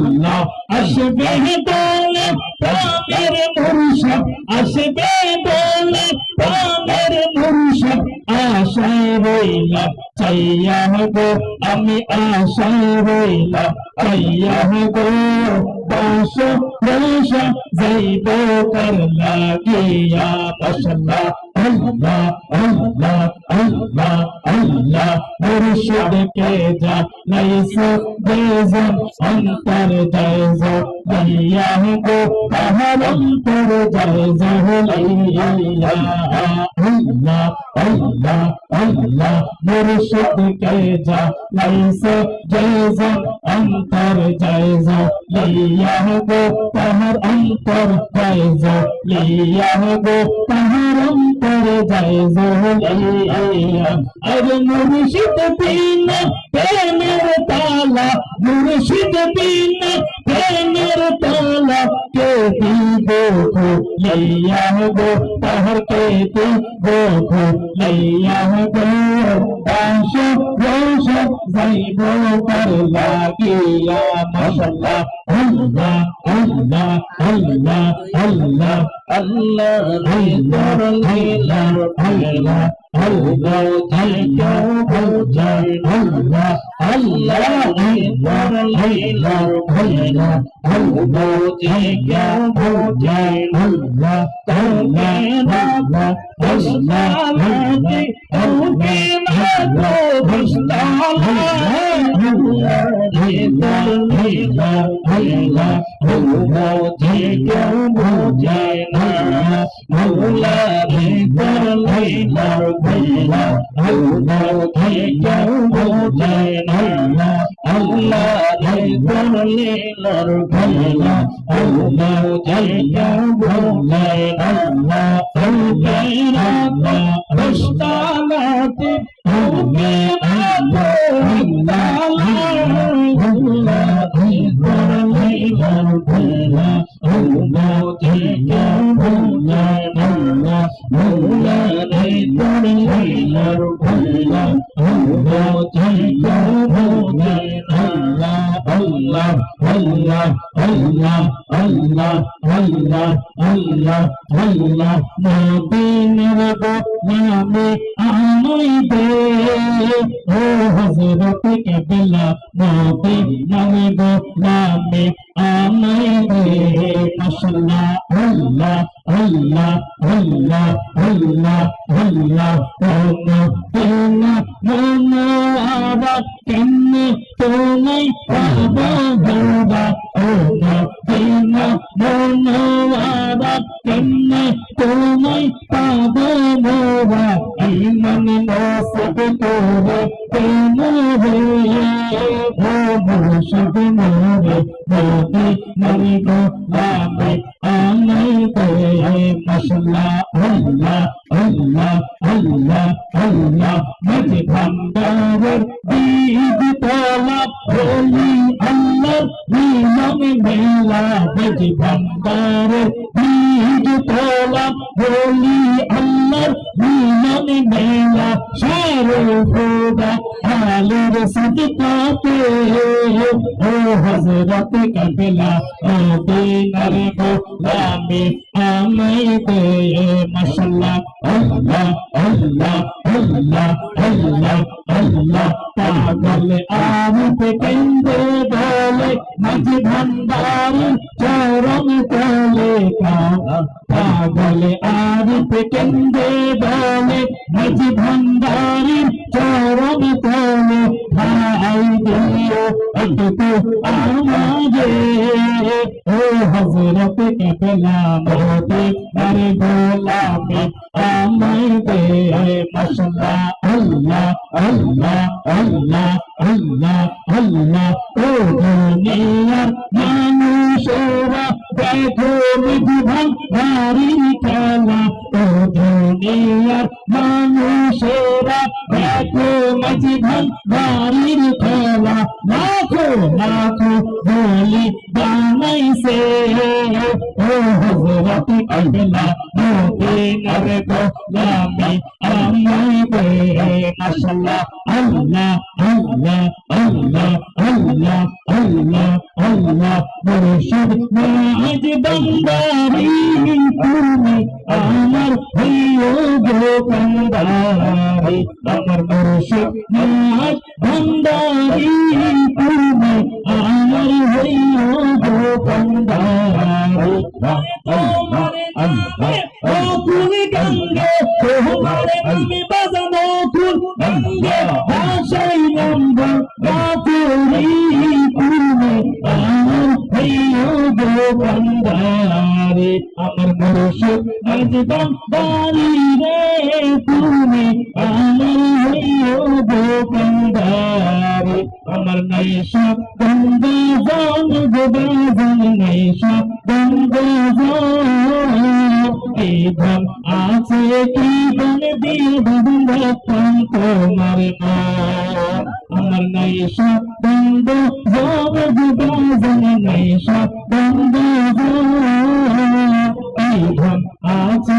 আল্লাহ আসবে বলে প্রাণের মুর্শিদ আসবে বলে প্রাণের মুর্শিদ আশায় রইলাম চাইয়া গো আমি আশায় রইলাম চাইয়া গো বাস রস যাইব কার লাগিয়া মাশাআল্লাহ আল্লাহ আল্লাহ আল্লাহ আল্লাহ মুর্শিদ কে যা লাইসা বেজন অন্তর জায়জ লাইয়া গো তাহার অন্তর জায়জ লাইয়া আল্লাহ আল্লাহ আল্লাহ মুর্শিদ কে যা লাইসা বেজন অন্তর জায়জ লাইয়া গো তাহার অন্তর জায়জ লাইয়া গো তাহার অন্তর জায়জ লাইয়া আর মুর্শিদ বিনা প্রেমের তালা মুর্শিদ বিনা প্রেমের তালা কে দিব লাইয়া গো তাহার কে দিব লাইয়া গো বাস রস যাইব কার লাগিয়া মাশাআল্লাহ আল্লাহ আল্লাহ আল্লাহ আল্লাহ আল্লাহ আল্লাহ আল্লাহ আল্লাহ জাইয়া বুঝা আল্লাহ আল্লাহ আল্লাহ আল্লাহ আল্লাহ আল্লাহ জাইয়া বুঝা আল্লাহ তাআলা আল্লাহ আল্লাহ আল্লাহ ওকে মাগো মুস্তাফা আল্লাহ আল্লাহ আল্লাহ আল্লাহ জাইয়া বুঝা আল্লাহ মাওলা ভিতর লাইলার ভাইলা আল্লাহ জাইয়া বুঝা আল্লাহ আল্লাহ ভিতর লাইলার ভাইলা আল্লাহ জাইয়া বুঝা আল্লাহ আল্লাহ রস্তালাতে ওকে মাগো আল্লাহ ভিতর লাইলার ভাইলা আল্লাহ জাইয়া বুঝা আল্লাহ মাওলা ভিতর লাইলার ভাইলা আল্লাহ জাইয়া বুঝা আল্লাহ আল্লাহ আল্লাহ আল্লাহ আল্লাহ আল্লাহ আল্লাহ আল্লাহ মদিনার নামে আমায় দে ও হযরত কেবলা মদিনার নামে আমায় দে মাশাআল্লাহ আল্লাহ আল্লাহ আল্লাহ আল্লাহ আল্লাহ মদিনা মনোয়ারা কেমনে তোমায় পাবো বাবা ও মদিনা মনোয়ারা কেমনে তোমায় পাবো বাবা ইমান নসব তোরে প্রেম হয়ে ও মুর্শিদ মোরে মদিনার গোলামে আমায় দে মাশাআল্লাহ আল্লাহ আল্লাহ আল্লাহ আল্লাহ মজি ভান্ডারের বীজ তোলা বলি আল্লাহ নিয়মে মেলা মজি ভান্ডারের বীজ তোলা বলি আল্লাহ নিয়মে মেলা শারে খোদা আলের সদকাতে ও হযরত কাবলা মদিনার গোলামে আমায় দে মাশাআল্লাহ আল্লাহ আল্লাহ আল্লাহ আল্লাহ আল্লাহ পাগল আরূপ কেন্দ্রে বলে মাঝি ভান্ডারি চরম তলে পাগল আরূপ কেন্দ্রে বলে মাঝি ভান্ডারি চরম তলে ভাই দিও একটু আমাকে ও হযরত কেবলা মদিনার গোলামে আমায় দে মাশাআল্লাহ আল্লাহ আল্লাহ আল্লাহ আল্লাহ আল্লাহ ও দুনিয়ার মানুষেরা দেখো নিধি ভান্ডারির খেলা ও দুনিয়ার মানুষেরা দেখো মাঝি ভান্ডারির খেলা লাখো লাখো বলি বানাইছে ও হযরত আল্লাহ মদিনার গোলামি আমায় দে মাশাআল্লাহ আল্লাহ আল্লাহ আল্লাহ আল্লাহ আল্লাহ আল্লাহ মুর্শিদ আজ বান্দারি তুমি আমার হইও গো কান্দারি আমার মুর্শিদ আজ বান্দারি তুমি আমার হইও গো কান্দারি আল্লাহ আল্লাহ ও তুমি গঙ্গে তোমারে তুমি বাজানো ফুল গঙ্গে ভাষাই নম্বর বাতুরি তুমি আমার হইও গো কান্দারি আমার মুর্শিদ আজ বান্দারি রে তুমি আমার হইও গো কান্দারি আমার নাইশা গঙ্গা জান গোবাজন নাইশা গঙ্গা জান আছে কি বন দিয়ে বন্ধন তোমার নাম আমার নাইশা গঙ্গা জান গোবাজন নাইশা গঙ্গা জান আছে